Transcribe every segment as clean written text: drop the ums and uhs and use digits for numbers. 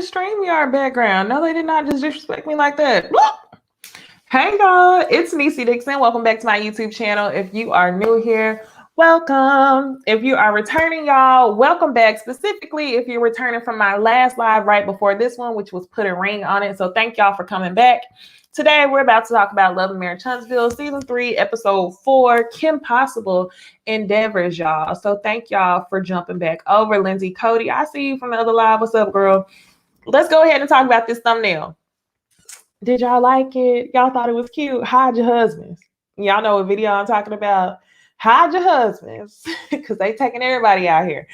StreamYard background. No, they did not just disrespect me like that. Hey y'all, it's Necey Dixon. Welcome back to my YouTube channel. If you are new here, welcome. If you are returning, y'all, welcome back. Specifically, if you're returning from my last live right before this one, which was put a ring on it. So thank y'all for coming back. Today, we're about to talk about Love and Marriage Huntsville, Season 3, Episode 4, Kimpossible endeavors, y'all. So thank y'all for jumping back over. Lindsay Cody, I see you from the other live. What's up, girl? Let's go ahead and talk about this thumbnail. Did y'all like it? Y'all thought it was cute? Hide your husbands. Y'all know what video I'm talking about? Hide your husbands because they taking everybody out here.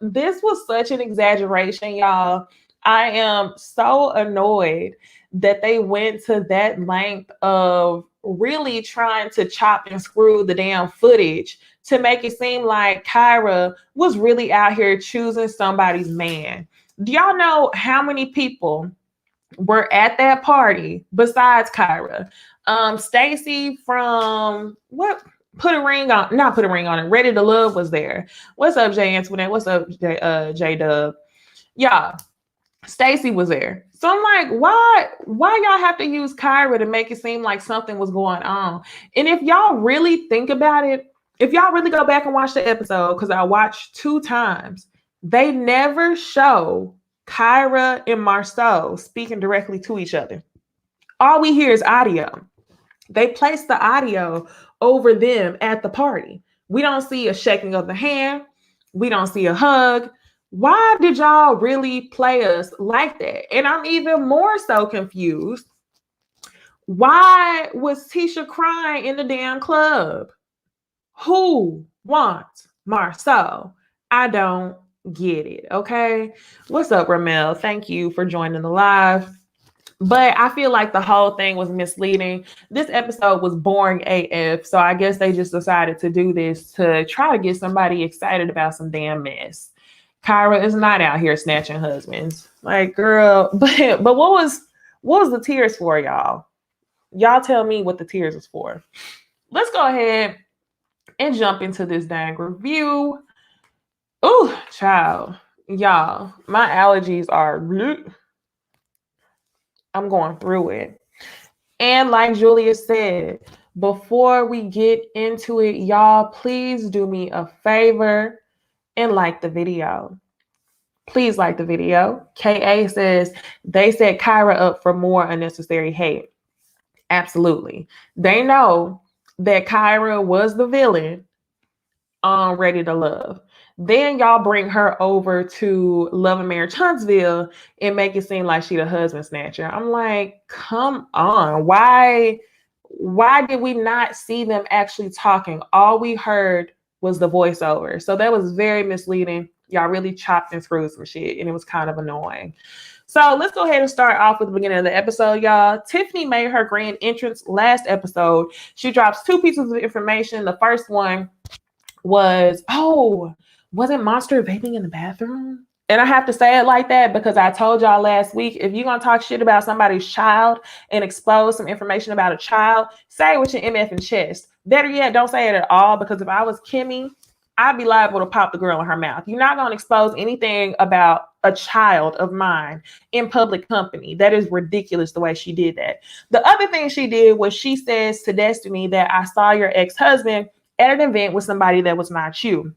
This was such an exaggeration, y'all. I am so annoyed that they went to that length of really trying to chop and screw the damn footage to make it seem like Kyra was really out here choosing somebody's man. Do y'all know how many people were at that party besides Kyra? Stacy from what? Put a ring on, not put a ring on it. Ready to Love was there. What's up, Jay Antoinette? What's up, J Dub? Yeah, Stacy was there. So I'm like, why y'all have to use Kyra to make it seem like something was going on? And if y'all really think about it, if y'all really go back and watch the episode, because I watched 2 times, they never show Kyra and Marceau speaking directly to each other. All we hear is audio. They place the audio over them at the party. We don't see a shaking of the hand. We don't see a hug. Why did y'all really play us like that? And I'm even more so confused. Why was Tisha crying in the damn club? Who wants Marceau? I don't get it. Okay. What's up, Ramel? Thank you for joining the live. But I feel like the whole thing was misleading. This episode was boring AF. So I guess they just decided to do this to try to get somebody excited about some damn mess. Kyra is not out here snatching husbands. Like, girl, but what was the tears for, y'all? Y'all tell me what the tears is for. Let's go ahead and jump into this dang review. Ooh, child. Y'all, my allergies are bleh. I'm going through it. And like Julia said, before we get into it, y'all, please do me a favor and like the video. Please like the video. KA says, they set Kyra up for more unnecessary hate. Absolutely. They know that Kyra was the villain on Ready to Love. Then y'all bring her over to Love and Marriage Huntsville and make it seem like she the husband snatcher. I'm like, come on. Why did we not see them actually talking? All we heard was the voiceover. So that was very misleading. Y'all really chopped and screwed some shit, and it was kind of annoying. So let's go ahead and start off with the beginning of the episode, y'all. Tiffany made her grand entrance last episode. She drops 2 pieces of information. The first one was, wasn't Monster vaping in the bathroom? And I have to say it like that because I told y'all last week, if you're going to talk shit about somebody's child and expose some information about a child, say it with your MF and chest. Better yet, don't say it at all, because if I was Kimmy, I'd be liable to pop the girl in her mouth. You're not going to expose anything about a child of mine in public company. That is ridiculous the way she did that. The other thing she did was she says to Destiny that I saw your ex-husband at an event with somebody that was not you.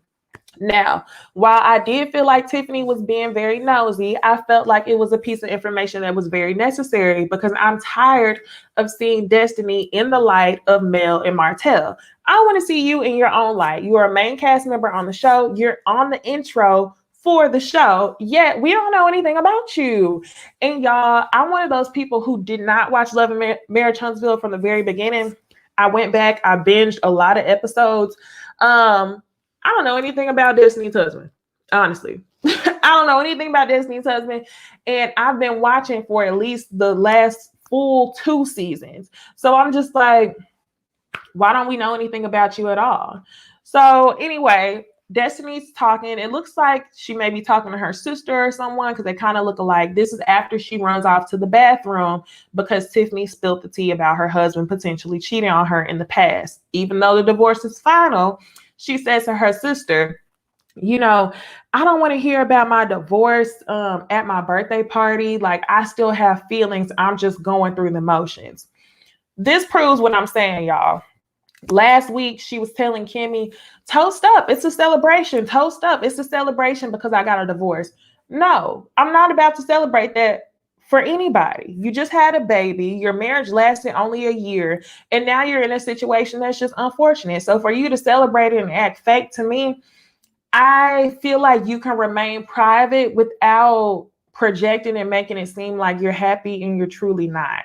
Now, while I did feel like Tiffany was being very nosy, I felt like it was a piece of information that was very necessary because I'm tired of seeing Destiny in the light of Mel and Martell. I want to see you in your own light. You are a main cast member on the show. You're on the intro for the show, yet we don't know anything about you. And y'all, I'm one of those people who did not watch Love and Marriage Huntsville from the very beginning. I went back, I binged a lot of episodes. I don't know anything about Destiny's husband, honestly. I don't know anything about Destiny's husband, and I've been watching for at least the last full 2 seasons. So I'm just like, why don't we know anything about you at all? So anyway, Destiny's talking. It looks like she may be talking to her sister or someone because they kind of look alike. This is after she runs off to the bathroom because Tiffany spilled the tea about her husband potentially cheating on her in the past. Even though the divorce is final, she says to her sister, You know, I don't want to hear about my divorce at my birthday party. Like, I still have feelings. I'm just going through the motions. This proves what I'm saying, y'all. Last week, she was telling Kimmy, toast up. It's a celebration. Toast up. It's a celebration because I got a divorce. No, I'm not about to celebrate that for anybody. You just had a baby. Your marriage lasted only a year. And now you're in a situation that's just unfortunate. So for you to celebrate it and act fake, to me, I feel like you can remain private without projecting and making it seem like you're happy and you're truly not.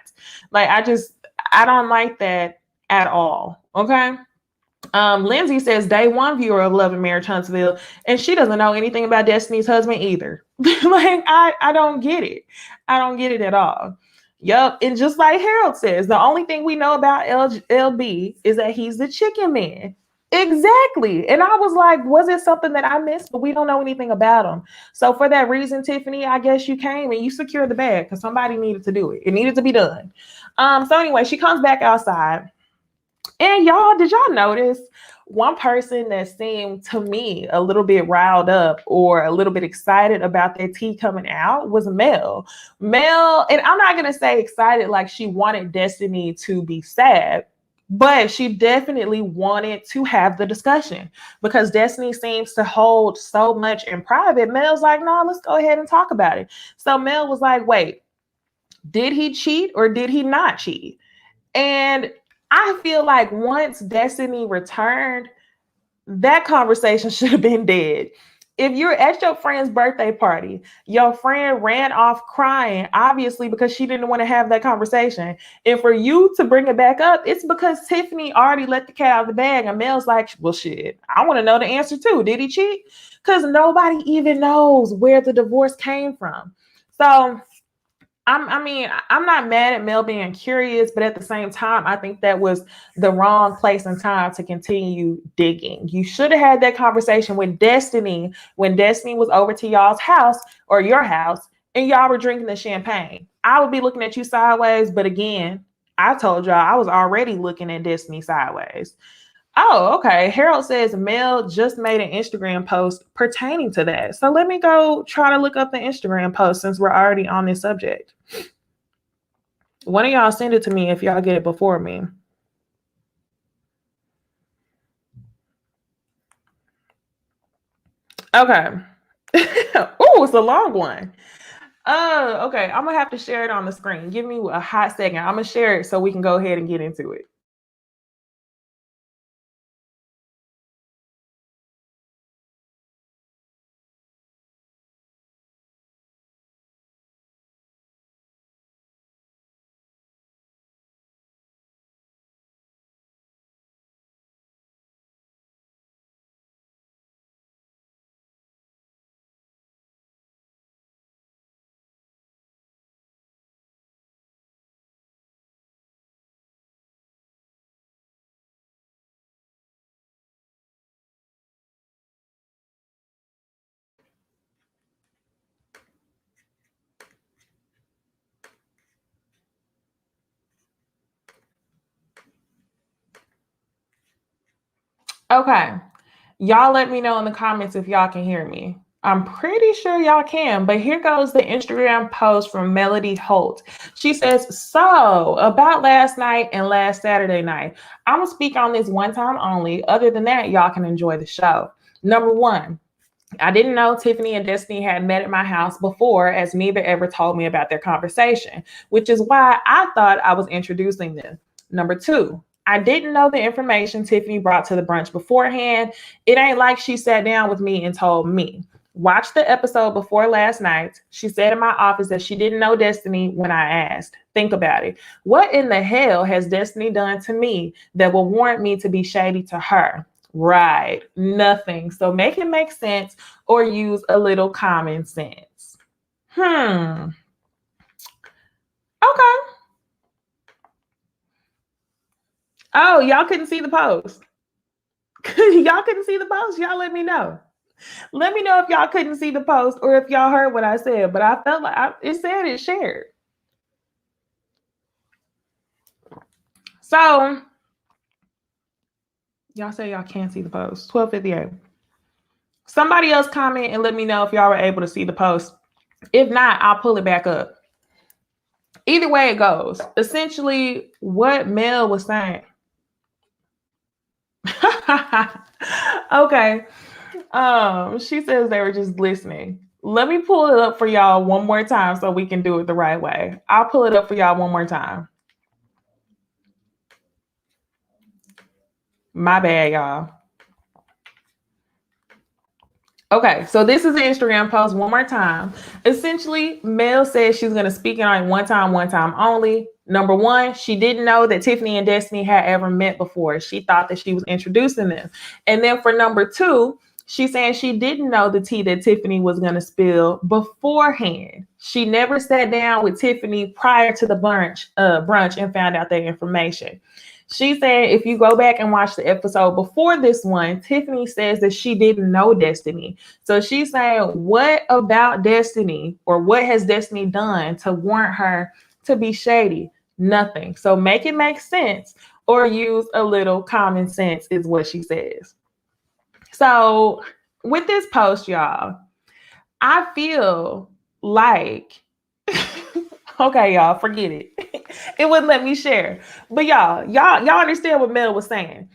Like, I don't like that at all. Okay. Lindsay says day one viewer of Love and Marriage Huntsville, and she doesn't know anything about Destiny's husband either. Like, I don't get it. I don't get it at all. Yup. And just like Harold says, the only thing we know about LB is that he's the chicken man. Exactly. And I was like, was it something that I missed? But we don't know anything about him. So for that reason, Tiffany, I guess you came and you secured the bag because somebody needed to do it. It needed to be done. So anyway, she comes back outside. And y'all, did y'all notice one person that seemed to me a little bit riled up or a little bit excited about that tea coming out was Mel. Mel, and I'm not going to say excited like she wanted Destiny to be sad, but she definitely wanted to have the discussion because Destiny seems to hold so much in private. Mel's like, no, let's go ahead and talk about it. So Mel was like, wait, did he cheat or did he not cheat? And I feel like once Destiny returned, that conversation should have been dead. If you're at your friend's birthday party, your friend ran off crying, obviously because she didn't want to have that conversation. And for you to bring it back up, it's because Tiffany already let the cat out of the bag. And Mel's like, well, shit, I want to know the answer too. Did he cheat? Because nobody even knows where the divorce came from. So I'm not mad at Mel being curious, but at the same time, I think that was the wrong place and time to continue digging. You should have had that conversation with Destiny when Destiny was over to y'all's house or your house and y'all were drinking the champagne. I would be looking at you sideways, but again, I told y'all I was already looking at Destiny sideways. Oh, okay. Harold says Mel just made an Instagram post pertaining to that. So let me go try to look up the Instagram post since we're already on this subject. One of y'all send it to me if y'all get it before me. Okay. Oh, it's a long one. Okay. I'm gonna have to share it on the screen. Give me a hot second. I'm gonna share it so we can go ahead and get into it. Okay. Y'all let me know in the comments if y'all can hear me. I'm pretty sure y'all can, but here goes the Instagram post from Melody Holt. She says, so about last night and last Saturday night, I'm going to speak on this one time only. Other than that, y'all can enjoy the show. Number one, I didn't know Tiffany and Destiny had met at my house before, as neither ever told me about their conversation, which is why I thought I was introducing them. Number two, I didn't know the information Tiffany brought to the brunch beforehand. It ain't like she sat down with me and told me. Watch the episode before last night. She said in my office that she didn't know Destiny when I asked. Think about it. What in the hell has Destiny done to me that will warrant me to be shady to her? Right. Nothing. So make it make sense or use a little common sense. Hmm. Okay. Oh, y'all couldn't see the post. Y'all couldn't see the post. Y'all let me know. Let me know if y'all couldn't see the post or if y'all heard what I said. But I felt like it said it shared. So y'all say y'all can't see the post. 12:58. Somebody else comment and let me know if y'all were able to see the post. If not, I'll pull it back up. Either way it goes, essentially what Mel was saying. Okay. She says they were just listening. Let me pull it up for y'all one more time so we can do it the right way. I'll pull it up for y'all one more time. My bad, y'all. Okay, so this is an Instagram post one more time. Essentially, Mel says she's going to speak on it one time only. Number one, she didn't know that Tiffany and Destiny had ever met before. She thought that she was introducing them. And then for number two, she's saying she didn't know the tea that Tiffany was going to spill beforehand. She never sat down with Tiffany prior to the brunch and found out that information. She said if you go back and watch the episode before this one, Tiffany says that she didn't know Destiny. So she's saying, what about Destiny, or what has Destiny done to warrant her to be shady? Nothing. So make it make sense, or use a little common sense, is what she says. So with this post, y'all, I feel like okay, y'all, forget it. It wouldn't let me share. But y'all understand what Mel was saying.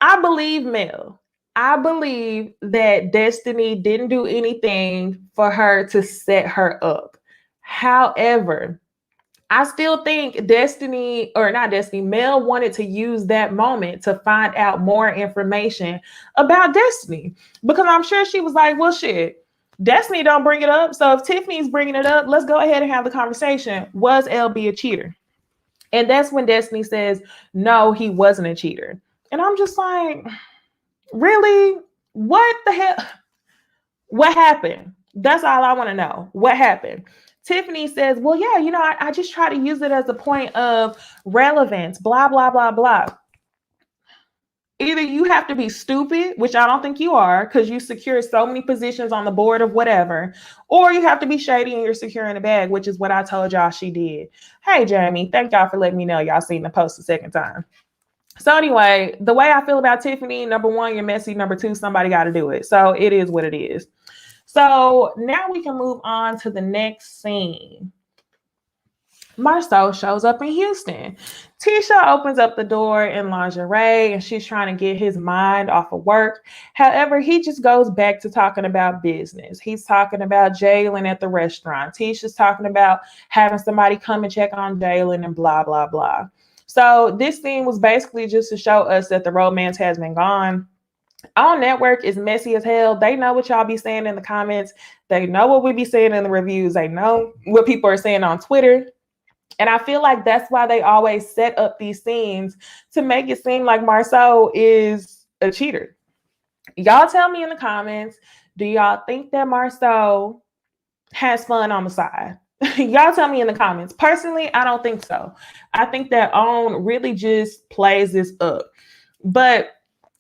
I believe Mel. I believe that Destiny didn't do anything for her to set her up. However, I still think Mel wanted to use that moment to find out more information about Destiny. Because I'm sure she was like, well, shit, Destiny don't bring it up. So if Tiffany's bringing it up, let's go ahead and have the conversation. Was LB a cheater? And that's when Destiny says, no, he wasn't a cheater. And I'm just like, really? What the hell? What happened? That's all I want to know. What happened? Tiffany says, well, yeah, I just try to use it as a point of relevance, blah, blah, blah, blah. Either you have to be stupid, which I don't think you are, because you secure so many positions on the board of whatever, or you have to be shady and you're securing a bag, which is what I told y'all she did. Hey, Jamie, thank y'all for letting me know y'all seen the post a second time. So anyway, the way I feel about Tiffany, number one, you're messy. Number two, somebody got to do it. So it is what it is. So now we can move on to the next scene. Marceau shows up in Houston. Tisha opens up the door in lingerie and she's trying to get his mind off of work. However, he just goes back to talking about business. He's talking about Jalen at the restaurant. Tisha's talking about having somebody come and check on Jalen and blah, blah, blah. So this scene was basically just to show us that the romance has been gone. Our network is messy as hell. They know what y'all be saying in the comments. They know what we be saying in the reviews. They know what people are saying on Twitter. And I feel like that's why they always set up these scenes to make it seem like Marceau is a cheater. Y'all tell me in the comments, do y'all think that Marceau has fun on the side? Y'all tell me in the comments. Personally, I don't think so. I think that OWN really just plays this up. But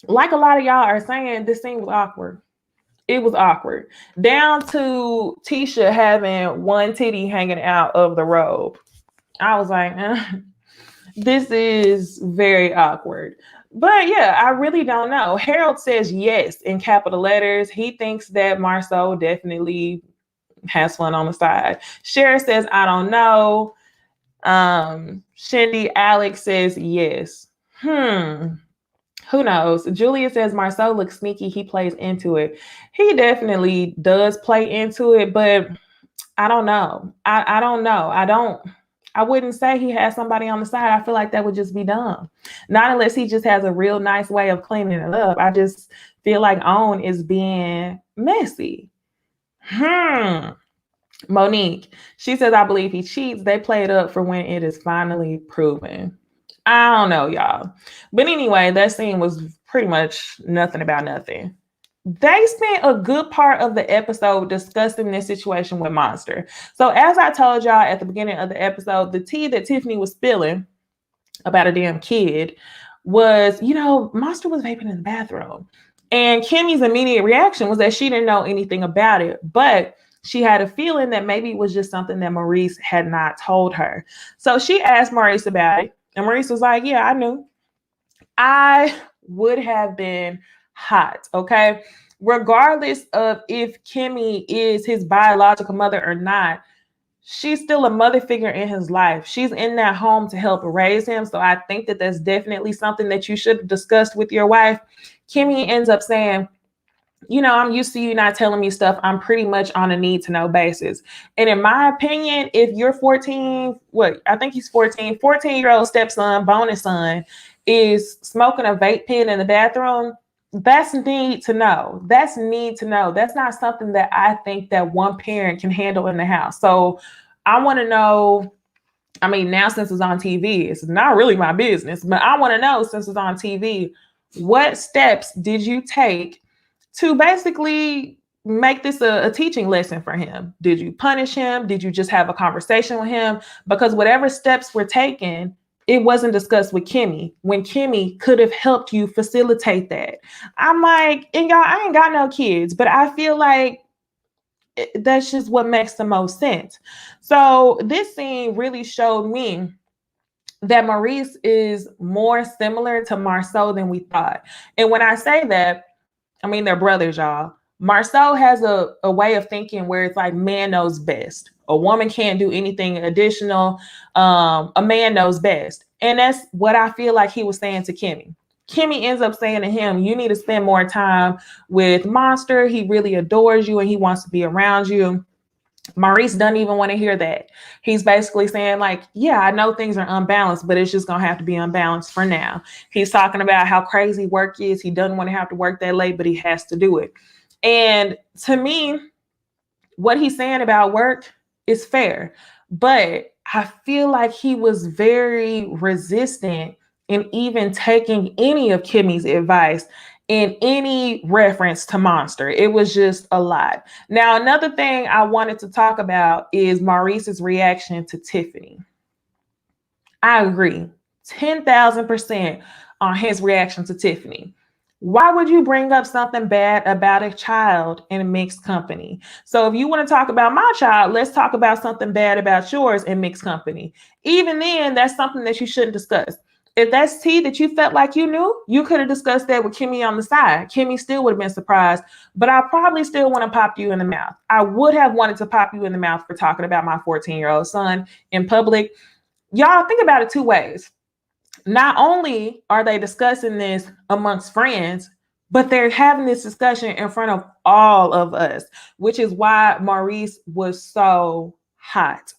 like a lot of y'all are saying, this scene was awkward. It was awkward. Down to Tisha having one titty hanging out of the robe. I was like, this is very awkward. But yeah, I really don't know. Harold says yes in capital letters. He thinks that Marceau definitely has fun on the side. Cher says, I don't know. Shindy Alex says yes. Who knows? Julia says Marceau looks sneaky. He plays into it. He definitely does play into it, but I don't know. I don't know. I wouldn't say he has somebody on the side. I feel like that would just be dumb. Not unless he just has a real nice way of cleaning it up. I just feel like OWN is being messy. Monique, she says, I believe he cheats. They play it up for when it is finally proven. I don't know, y'all. But anyway, that scene was pretty much nothing about nothing. They spent a good part of the episode discussing this situation with Monster. So as I told y'all at the beginning of the episode, the tea that Tiffany was spilling about a damn kid was, Monster was vaping in the bathroom. And Kimmy's immediate reaction was that she didn't know anything about it, but she had a feeling that maybe it was just something that Maurice had not told her. So she asked Maurice about it, and Maurice was like, yeah, I knew. I would have been hot, okay? regardless of if Kimmy is his biological mother or not, she's still a mother figure in his life. She's in that home to help raise him. So I think that that's definitely something that you should have discussed with your wife. Kimmy ends up saying, I'm used to you not telling me stuff. I'm pretty much on a need to know basis. And in my opinion, if you're 14, I think he's 14-year-old stepson, bonus son, is smoking a vape pen in the bathroom, that's need to know. That's need to know. That's not something that I think that one parent can handle in the house. So I want to know. I mean, now since it's on TV, it's not really my business, but I want to know, since it's on TV, what steps did you take to basically make this a teaching lesson for him? Did you punish him? Did you just have a conversation with him? Because whatever steps were taken, it wasn't discussed with Kimmy, when Kimmy could have helped you facilitate that. I'm like, and y'all, I ain't got no kids, but I feel like that's just what makes the most sense. So this scene really showed me that Maurice is more similar to Marceau than we thought. And when I say that, I mean, they're brothers, y'all. Marceau has a way of thinking where it's like, man knows best. A woman can't do anything additional. A man knows best. And that's what I feel like he was saying to Kimmy. Kimmy ends up saying to him, you need to spend more time with Monster. He really adores you and he wants to be around you. Maurice doesn't even want to hear that. He's basically saying like, yeah, I know things are unbalanced, but it's just going to have to be unbalanced for now. He's talking about how crazy work is. He doesn't want to have to work that late, but he has to do it. And to me, what he's saying about work is fair, but I feel like he was very resistant in even taking any of Kimmy's advice in any reference to Monster. It was just a lot. Now, another thing I wanted to talk about is Maurice's reaction to Tiffany. I agree 10,000% on his reaction to Tiffany. Why would you bring up something bad about a child in mixed company? So if you want to talk about my child, let's talk about something bad about yours in mixed company. Even then, that's something that you shouldn't discuss. If that's tea that you felt like you knew, you could have discussed that with Kimmy on the side. Kimmy still would have been surprised, but I probably still want to pop you in the mouth. I would have wanted to pop you in the mouth for talking about my 14-year-old son in public. Y'all think about it two ways. Not only are they discussing this amongst friends, but they're having this discussion in front of all of us, which is why Maurice was so hot.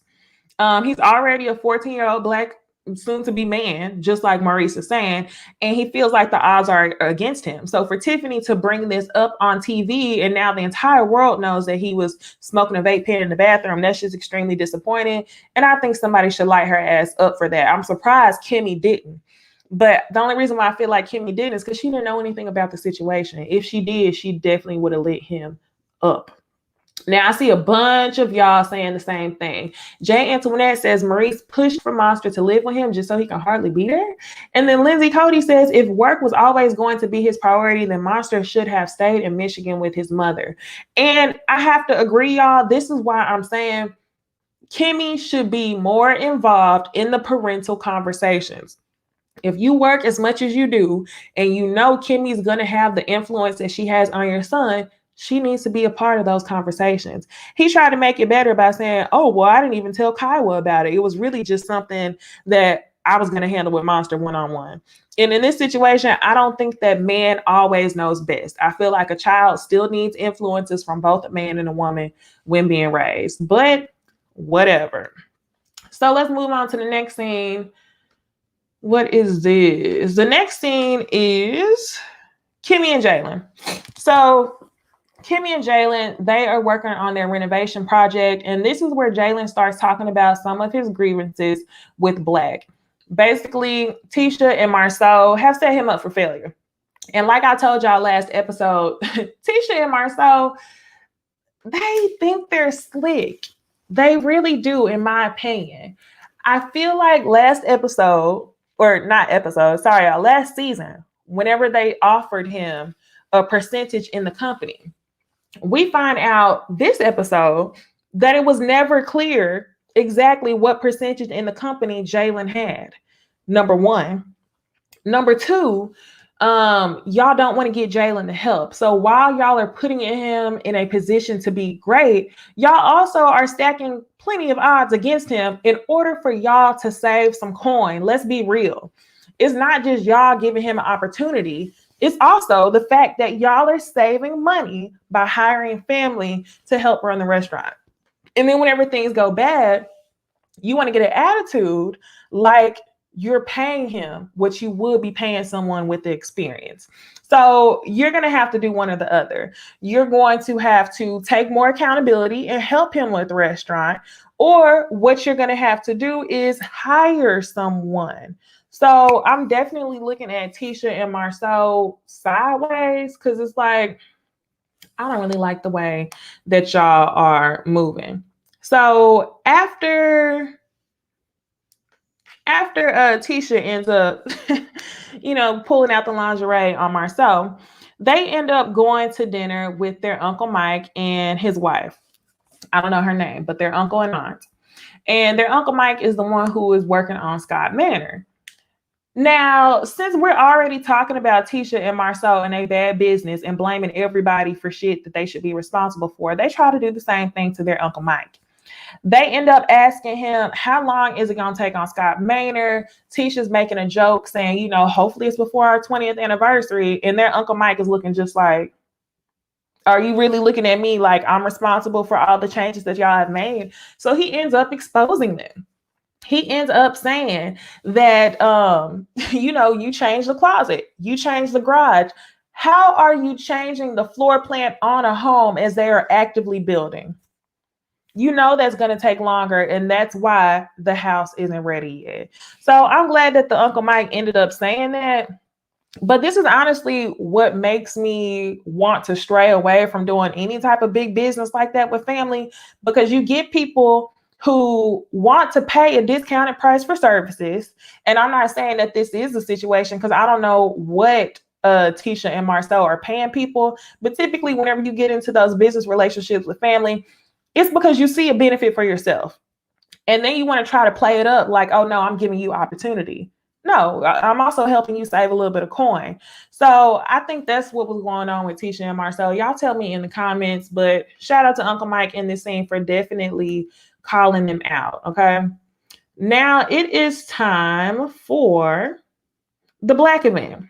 He's already a 14-year-old Black soon to be man, just like Maurice is saying, and he feels like the odds are against him. So for Tiffany to bring this up on TV and now the entire world knows that he was smoking a vape pen in the bathroom, that's just extremely disappointing. And I think somebody should light her ass up for that. I'm surprised Kimmy didn't. But the only reason why I feel like Kimmy didn't is because she didn't know anything about the situation. If she did, she definitely would have lit him up. Now, I see a bunch of y'all saying the same thing. Jay Antoinette says Maurice pushed for Monster to live with him just so he can hardly be there. And then Lindsay Cody says if work was always going to be his priority, then Monster should have stayed in Michigan with his mother. And I have to agree, y'all. This is why I'm saying Kimmy should be more involved in the parental conversations. If you work as much as you do, and you know Kimmy's going to have the influence that she has on your son, she needs to be a part of those conversations. He tried to make it better by saying, oh, well, I didn't even tell Kiowa about it. It was really just something that I was going to handle with Monster one-on-one. And in this situation, I don't think that man always knows best. I feel like a child still needs influences from both a man and a woman when being raised, but whatever. So let's move on to the next scene. What is this? The next scene is Kimmy and Jalen. So Kimmy and Jalen, they are working on their renovation project. And this is where Jalen starts talking about some of his grievances with Black. Basically, Tisha and Marceau have set him up for failure. And like I told y'all last episode, Tisha and Marceau, they think they're slick. They really do, in my opinion. I feel like last season, whenever they offered him a percentage in the company, we find out this episode that it was never clear exactly what percentage in the company Jalen had. Number one. Number two, Y'all don't want to get Jalen the help. So while y'all are putting him in a position to be great, y'all also are stacking plenty of odds against him in order for y'all to save some coin. Let's be real. It's not just y'all giving him an opportunity. It's also the fact that y'all are saving money by hiring family to help run the restaurant. And then whenever things go bad, you want to get an attitude like you're paying him what you would be paying someone with the experience. So you're going to have to do one or the other. You're going to have to take more accountability and help him with the restaurant, or what you're going to have to do is hire someone. So I'm definitely looking at Tisha and Marcel sideways, because it's like, I don't really like the way that y'all are moving. So after Tisha ends up, pulling out the lingerie on Marcel, they end up going to dinner with their Uncle Mike and his wife. I don't know her name, but their uncle and aunt. And their Uncle Mike is the one who is working on Scott Manor. Now, since we're already talking about Tisha and Marcel and a bad business and blaming everybody for shit that they should be responsible for, they try to do the same thing to their Uncle Mike. They end up asking him, how long is it going to take on Scott Manor? Tisha's making a joke saying, hopefully it's before our 20th anniversary. And their Uncle Mike is looking just like, are you really looking at me like I'm responsible for all the changes that y'all have made? So he ends up exposing them. He ends up saying that, you changed the closet, you changed the garage. How are you changing the floor plan on a home as they are actively building? That's going to take longer, and that's why the house isn't ready yet. So I'm glad that the Uncle Mike ended up saying that. But this is honestly what makes me want to stray away from doing any type of big business like that with family, because you get people who want to pay a discounted price for services. And I'm not saying that this is the situation, because I don't know what Tisha and Marcel are paying people. But typically, whenever you get into those business relationships with family, it's because you see a benefit for yourself. And then you want to try to play it up like, oh, no, I'm giving you opportunity. No, I'm also helping you save a little bit of coin. So I think that's what was going on with Tisha and Marcel. Y'all tell me in the comments, but shout out to Uncle Mike in this scene for definitely calling them out. Okay. Now it is time for the Black event.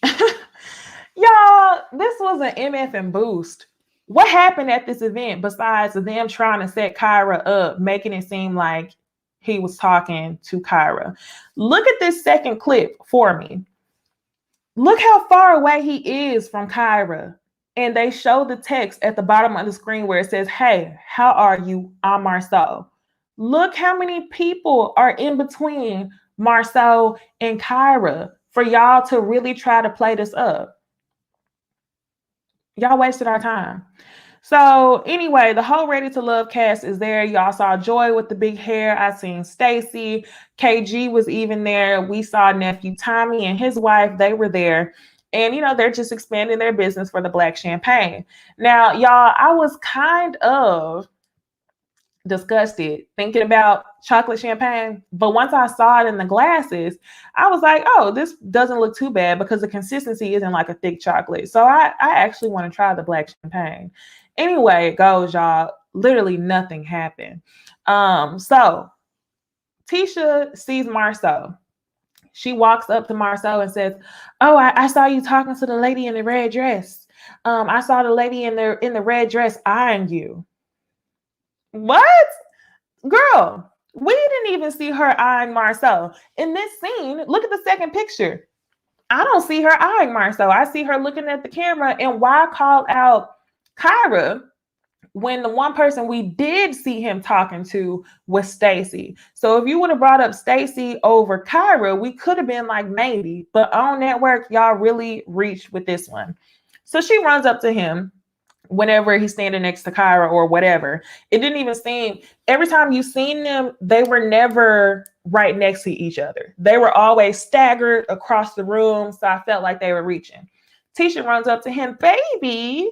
Y'all, this was an MF and boost. What happened at this event besides them trying to set Kyra up, making it seem like he was talking to Kyra? Look at this second clip for me. Look how far away he is from Kyra. And they show the text at the bottom of the screen where it says, hey, how are you? I'm Marcel. Look how many people are in between Marcel and Kyra for y'all to really try to play this up. Y'all wasted our time. So anyway, the whole Ready to Love cast is there. Y'all saw Joy with the big hair. I seen Stacy. KG was even there. We saw nephew Tommy and his wife. They were there. And, they're just expanding their business for the Black champagne. Now, y'all, I was kind of disgusted thinking about chocolate champagne. But once I saw it in the glasses, I was like, oh, this doesn't look too bad, because the consistency isn't like a thick chocolate. So I actually want to try the Black champagne. Anyway, it goes, y'all. Literally nothing happened. So Tisha sees Marcel. She walks up to Marcel and says, oh, I saw you talking to the lady in the red dress. I saw the lady in the red dress eyeing you. What? Girl, we didn't even see her eyeing Marcel. In this scene, look at the second picture. I don't see her eyeing Marcel. I see her looking at the camera. And why call out Kyra when the one person we did see him talking to was Stacy? So if you would have brought up Stacy over Kyra, we could have been like, maybe. But on network, y'all really reached with this one. So she runs up to him whenever he's standing next to Kyra or whatever. It didn't even seem, every time you seen them, they were never right next to each other. They were always staggered across the room. So I felt like they were reaching. Tisha runs up to him, baby.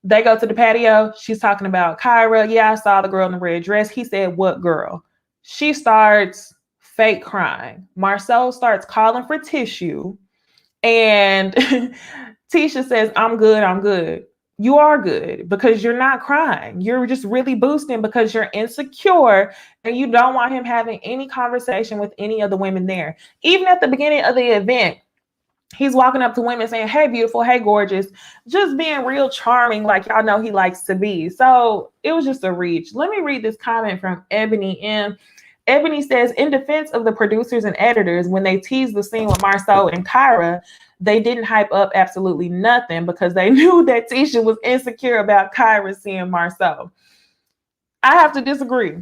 They go to the patio. She's talking about Kyra. Yeah, I saw the girl in the red dress. He said, what girl? She starts fake crying. Marcel starts calling for tissue. And Tisha says, I'm good. I'm good. You are good because you're not crying. You're just really boosting because you're insecure and you don't want him having any conversation with any of the women there. Even at the beginning of the event, he's walking up to women saying, hey, beautiful, hey, gorgeous, just being real charming like y'all know he likes to be. So it was just a reach. Let me read this comment from Ebony M. Ebony says, in defense of the producers and editors, when they teased the scene with Marceau and Kyra, they didn't hype up absolutely nothing because they knew that Tisha was insecure about Kyra seeing Marceau. I have to disagree.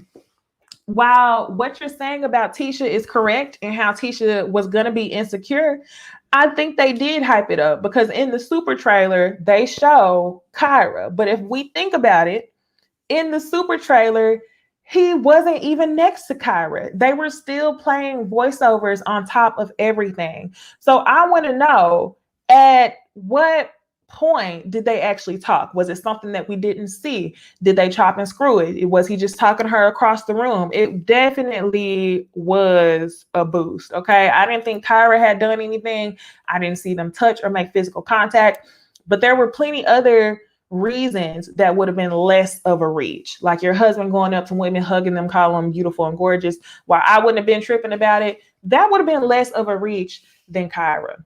While what you're saying about Tisha is correct and how Tisha was going to be insecure, I think they did hype it up because in the super trailer, they show Kyra. But if we think about it, in the super trailer, he wasn't even next to Kyra. They were still playing voiceovers on top of everything. So I want to know, at what point did they actually talk? Was it something that we didn't see? Did they chop and screw it? Was he just talking to her across the room? It definitely was a boost. Okay. I didn't think Kyra had done anything. I didn't see them touch or make physical contact, but there were plenty other reasons that would have been less of a reach, like your husband going up to women, hugging them, calling them beautiful and gorgeous. While I wouldn't have been tripping about it, that would have been less of a reach than Kyra.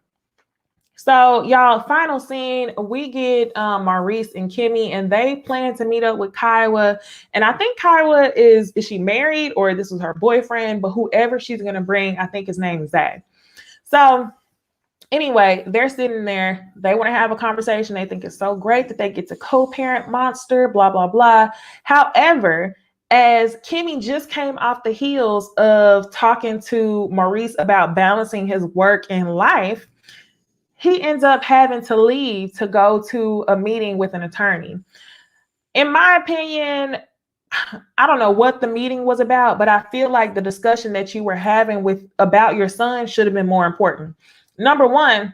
So y'all, final scene, we get Maurice and Kimmy, and they plan to meet up with Kyra. And I think Kyra is she married or this was her boyfriend, but whoever she's going to bring, I think his name is Zach. So anyway, they're sitting there. They want to have a conversation. They think it's so great that they get to co-parent Monster, blah, blah, blah. However, as Kimmy just came off the heels of talking to Maurice about balancing his work and life, he ends up having to leave to go to a meeting with an attorney. In my opinion, I don't know what the meeting was about, but I feel like the discussion that you were having about your son should have been more important. Number one,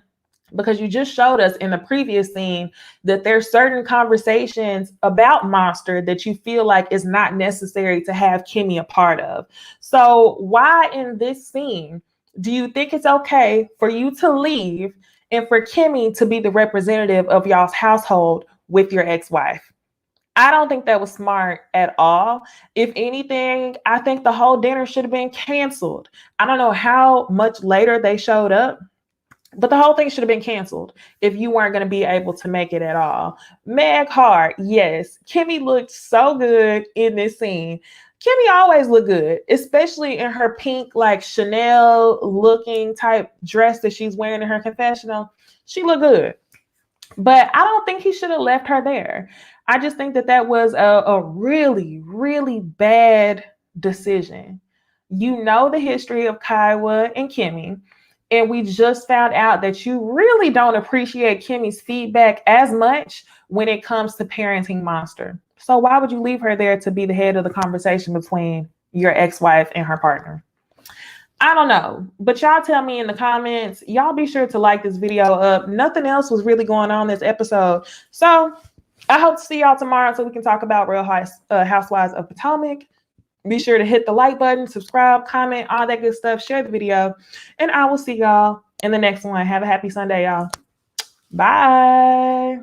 because you just showed us in the previous scene that there's certain conversations about Monster that you feel like is not necessary to have Kimmy a part of. So why in this scene do you think it's okay for you to leave and for Kimmy to be the representative of y'all's household with your ex-wife? I don't think that was smart at all. If anything, I think the whole dinner should have been canceled. I don't know how much later they showed up, but the whole thing should have been canceled if you weren't going to be able to make it at all. Meg Hart, yes. Kimmy looked so good in this scene. Kimmy always looked good, especially in her pink, like Chanel looking type dress that she's wearing in her confessional. She looked good. But I don't think he should have left her there. I just think that was a really, really bad decision. You know the history of Kyra and Kimmy, and we just found out that you really don't appreciate Kimmy's feedback as much when it comes to parenting Monster. So why would you leave her there to be the head of the conversation between your ex-wife and her partner? I don't know, but y'all tell me in the comments. Y'all be sure to like this video up. Nothing else was really going on this episode. So I hope to see y'all tomorrow so we can talk about Real Housewives of Potomac. Be sure to hit the like button, subscribe, comment, all that good stuff. Share the video. And I will see y'all in the next one. Have a happy Sunday, y'all. Bye.